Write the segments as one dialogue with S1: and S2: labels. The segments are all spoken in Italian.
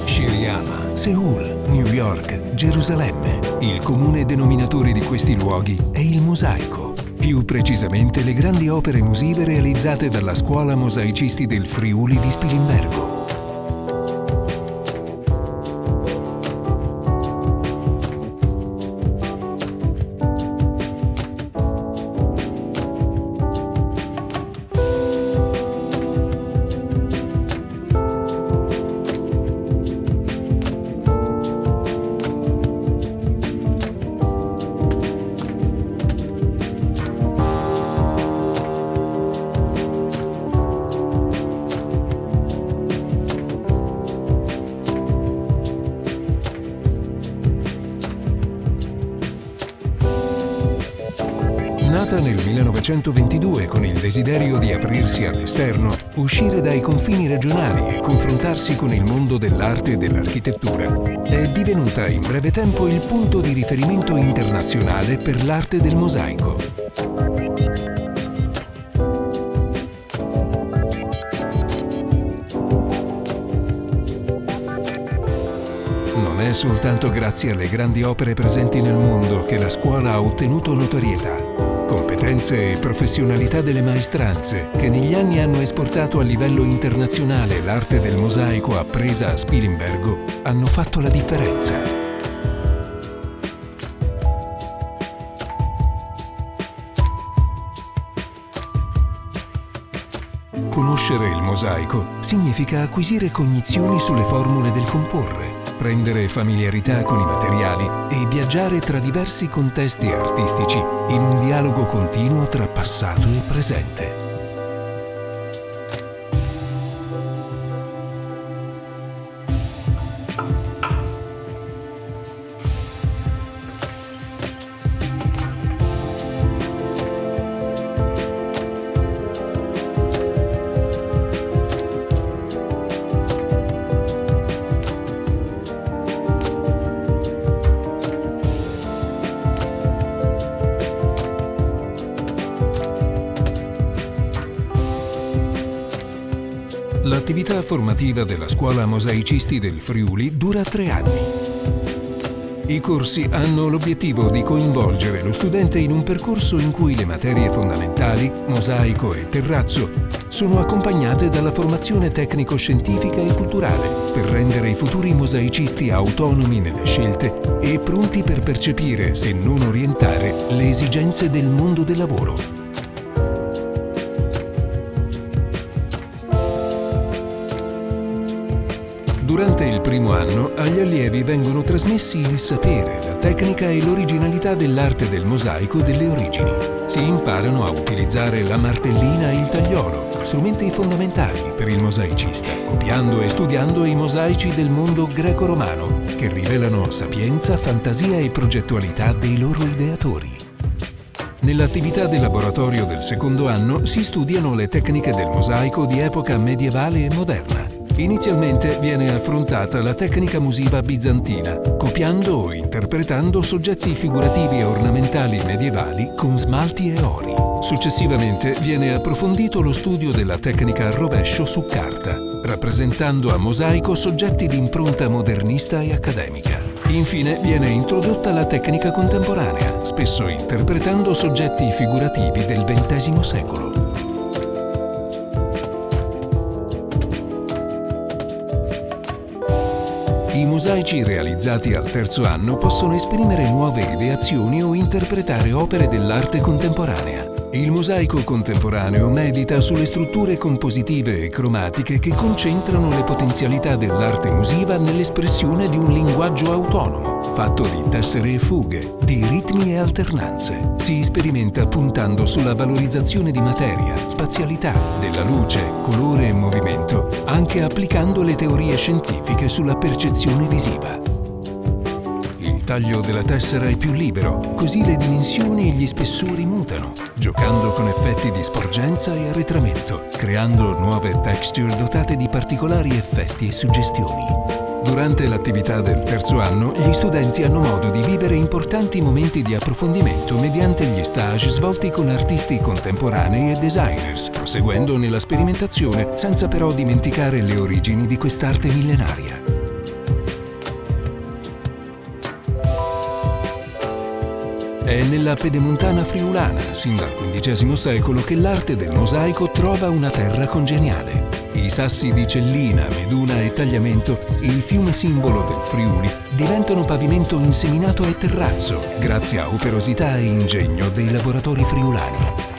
S1: Shiriyama, Seul, New York, Gerusalemme. Il comune denominatore di questi luoghi è il mosaico. Più precisamente le grandi opere musive realizzate dalla Scuola Mosaicisti del Friuli di Spilimbergo. Nata nel 1922 con il desiderio di aprirsi all'esterno, uscire dai confini regionali e confrontarsi con il mondo dell'arte e dell'architettura, è divenuta in breve tempo il punto di riferimento internazionale per l'arte del mosaico. Non è soltanto grazie alle grandi opere presenti nel mondo che la scuola ha ottenuto notorietà. Competenze e professionalità delle maestranze, che negli anni hanno esportato a livello internazionale l'arte del mosaico appresa a Spilimbergo, hanno fatto la differenza. Conoscere il mosaico significa acquisire cognizioni sulle formule del comporre, prendere familiarità con i materiali e viaggiare tra diversi contesti artistici in un dialogo continuo tra passato e presente. L'attività formativa della Scuola Mosaicisti del Friuli dura 3 anni. I corsi hanno l'obiettivo di coinvolgere lo studente in un percorso in cui le materie fondamentali, mosaico e terrazzo, sono accompagnate dalla formazione tecnico-scientifica e culturale per rendere i futuri mosaicisti autonomi nelle scelte e pronti per percepire, se non orientare, le esigenze del mondo del lavoro. Durante il primo anno agli allievi vengono trasmessi il sapere, la tecnica e l'originalità dell'arte del mosaico delle origini. Si imparano a utilizzare la martellina e il tagliolo, strumenti fondamentali per il mosaicista, copiando e studiando i mosaici del mondo greco-romano, che rivelano sapienza, fantasia e progettualità dei loro ideatori. Nell'attività di laboratorio del secondo anno si studiano le tecniche del mosaico di epoca medievale e moderna. Inizialmente viene affrontata la tecnica musiva bizantina, copiando o interpretando soggetti figurativi e ornamentali medievali con smalti e ori. Successivamente viene approfondito lo studio della tecnica a rovescio su carta, rappresentando a mosaico soggetti di impronta modernista e accademica. Infine viene introdotta la tecnica contemporanea, spesso interpretando soggetti figurativi del XX secolo. I mosaici realizzati al terzo anno possono esprimere nuove ideazioni o interpretare opere dell'arte contemporanea. Il mosaico contemporaneo medita sulle strutture compositive e cromatiche che concentrano le potenzialità dell'arte musiva nell'espressione di un linguaggio autonomo, fatto di tessere e fughe, di ritmi e alternanze. Si sperimenta puntando sulla valorizzazione di materia, spazialità, della luce, colore e movimento, anche applicando le teorie scientifiche sulla percezione visiva. Il taglio della tessera è più libero, così le dimensioni e gli spessori mutano, giocando con effetti di sporgenza e arretramento, creando nuove texture dotate di particolari effetti e suggestioni. Durante l'attività del terzo anno, gli studenti hanno modo di vivere importanti momenti di approfondimento mediante gli stage svolti con artisti contemporanei e designers, proseguendo nella sperimentazione senza però dimenticare le origini di quest'arte millenaria. È nella pedemontana friulana, sin dal XV secolo, che l'arte del mosaico trova una terra congeniale. I sassi di Cellina, Meduna e Tagliamento, il fiume simbolo del Friuli, diventano pavimento inseminato e terrazzo, grazie a operosità e ingegno dei lavoratori friulani.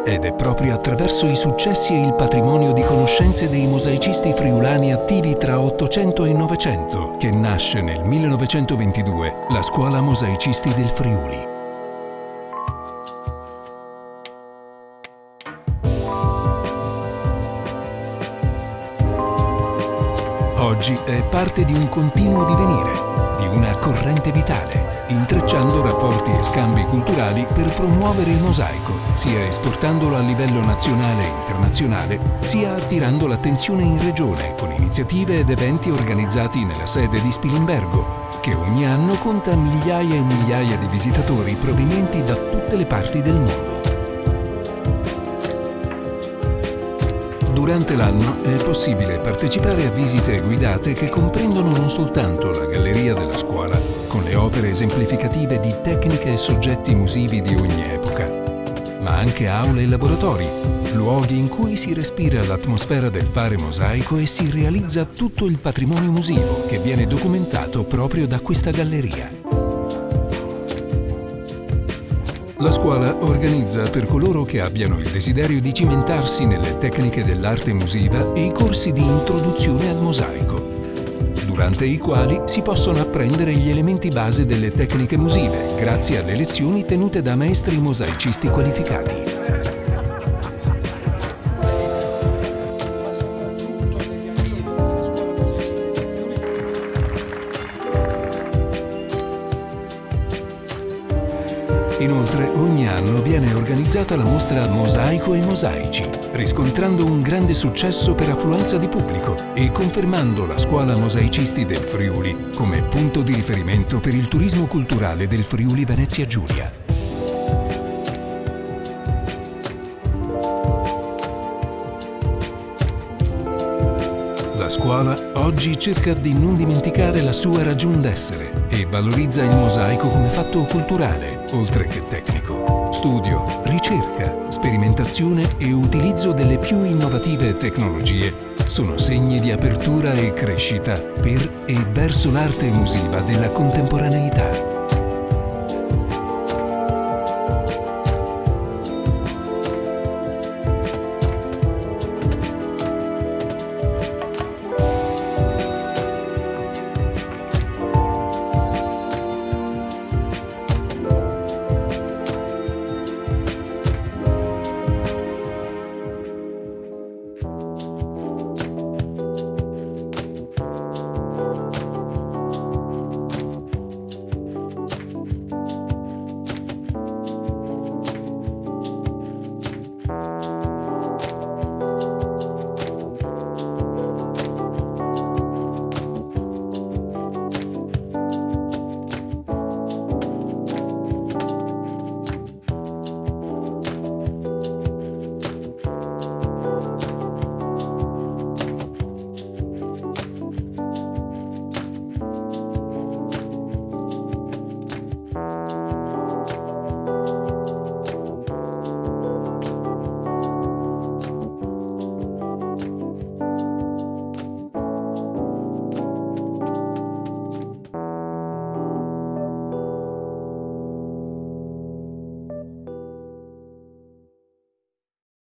S1: Ed è proprio attraverso i successi e il patrimonio di conoscenze dei mosaicisti friulani attivi tra 800 e 900 che nasce nel 1922 la Scuola Mosaicisti del Friuli. Oggi è parte di un continuo divenire, di una corrente vitale, intrecciando rapporti e scambi culturali per promuovere il mosaico, sia esportandolo a livello nazionale e internazionale, sia attirando l'attenzione in regione con iniziative ed eventi organizzati nella sede di Spilimbergo, che ogni anno conta migliaia e migliaia di visitatori provenienti da tutte le parti del mondo. Durante l'anno è possibile partecipare a visite guidate che comprendono non soltanto la galleria della scuola, con le opere esemplificative di tecniche e soggetti musivi di ogni epoca, ma anche aule e laboratori, luoghi in cui si respira l'atmosfera del fare mosaico e si realizza tutto il patrimonio musivo che viene documentato proprio da questa galleria. La scuola organizza per coloro che abbiano il desiderio di cimentarsi nelle tecniche dell'arte musiva e i corsi di introduzione al mosaico, durante i quali si possono apprendere gli elementi base delle tecniche musive grazie alle lezioni tenute da maestri mosaicisti qualificati. Inoltre, ogni anno viene organizzata la mostra Mosaico e Mosaici, riscontrando un grande successo per affluenza di pubblico e confermando la Scuola Mosaicisti del Friuli come punto di riferimento per il turismo culturale del Friuli Venezia Giulia. La scuola oggi cerca di non dimenticare la sua ragion d'essere e valorizza il mosaico come fatto culturale, oltre che tecnico. Studio, ricerca, sperimentazione e utilizzo delle più innovative tecnologie sono segni di apertura e crescita per e verso l'arte musiva della contemporaneità.